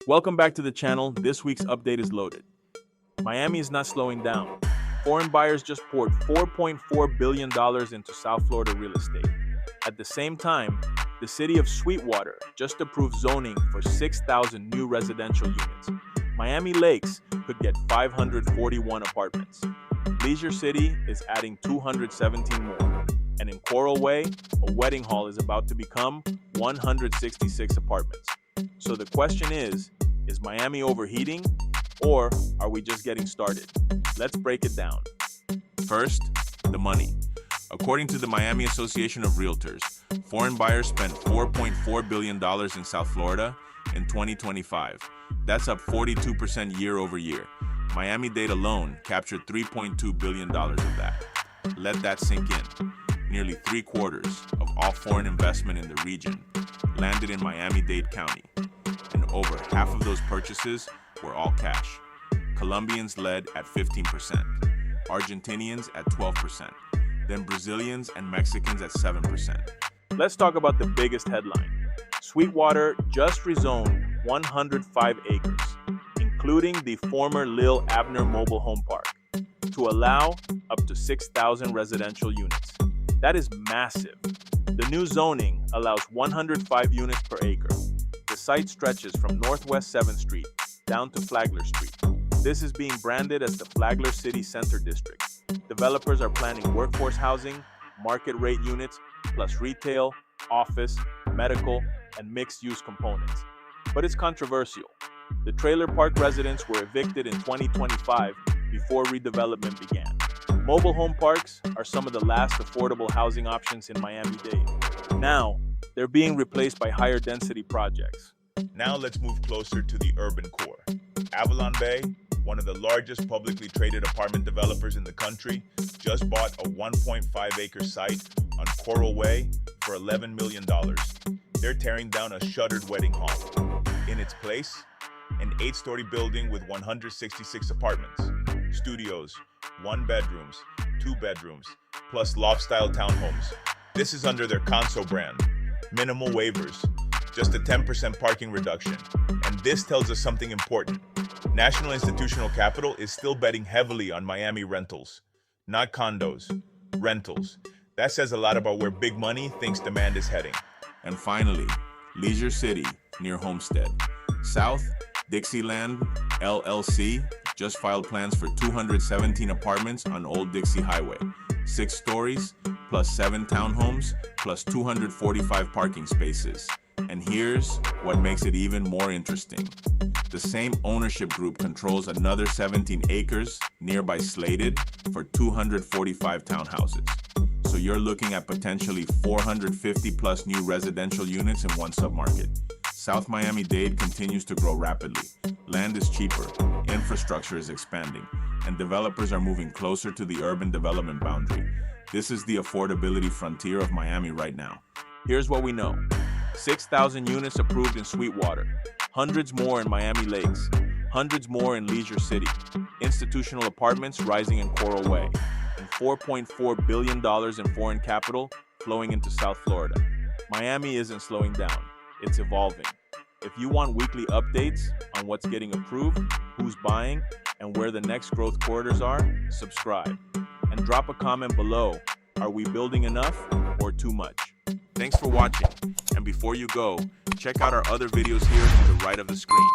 Welcome back to the channel. This week's update is loaded. Miami is not slowing down. Foreign buyers just poured $4.4 billion into South Florida real estate. At the same time, the city of Sweetwater just approved zoning for 6,000 new residential units. Miami Lakes could get 541 apartments. Leisure City is adding 217 more. And in Coral Way, a wedding hall is about to become 166 apartments. So the question is Miami overheating, or are we just getting started? Let's break it down. First, the money. According to the Miami Association of Realtors, foreign buyers spent $4.4 billion in South Florida in 2025. That's up 42% year over year. Miami Dade alone captured $3.2 billion of that. Let that sink in. Nearly 3/4 of all foreign investment in the region landed in Miami Dade County, and over half of those purchases were all cash. Colombians led at 15%, Argentinians at 12%, then Brazilians and Mexicans at 7%. Let's talk about the biggest headline. Sweetwater just rezoned 105 acres, including the former Lil Abner mobile home park, to allow up to 6,000 residential units. That is massive. The new zoning allows 105 units per acre. The site stretches from Northwest 7th Street down to Flagler Street. This is being branded as the Flagler City Center District. Developers are planning workforce housing, market rate units, plus retail, office, medical, and mixed-use components. But it's controversial. The trailer park residents were evicted in 2025 before redevelopment began. Mobile home parks are some of the last affordable housing options in Miami-Dade. Now, they're being replaced by higher density projects. Now let's move closer to the urban core. AvalonBay, one of the largest publicly traded apartment developers in the country, just bought a 1.5-acre site on Coral Way for $11 million. They're tearing down a shuttered wedding hall. In its place, an 8-story building with 166 apartments, studios, 1 bedrooms, 2 bedrooms, plus loft-style townhomes. This is under their Kanso brand. Minimal waivers, just a 10% parking reduction. And this tells us something important. National institutional capital is still betting heavily on Miami rentals, not condos, rentals. That says a lot about where big money thinks demand is heading. And finally, Leisure City near Homestead. South Dixieland LLC just filed plans for 217 apartments on Old Dixie Highway. 6 stories, plus 7 townhomes, plus 245 parking spaces. And here's what makes it even more interesting. The same ownership group controls another 17 acres nearby slated for 245 townhouses. So you're looking at potentially 450 plus new residential units in one submarket. South Miami-Dade continues to grow rapidly. Land is cheaper, infrastructure is expanding, and developers are moving closer to the urban development boundary. This is the affordability frontier of Miami right now. Here's what we know. 6,000 units approved in Sweetwater, hundreds more in Miami Lakes, hundreds more in Leisure City, institutional apartments rising in Coral Way, and $4.4 billion in foreign capital flowing into South Florida. Miami isn't slowing down, it's evolving. If you want weekly updates on what's getting approved, who's buying, and where the next growth corridors are, subscribe. And drop a comment below. Are we building enough or too much? Thanks for watching. And before you go, check out our other videos here to the right of the screen.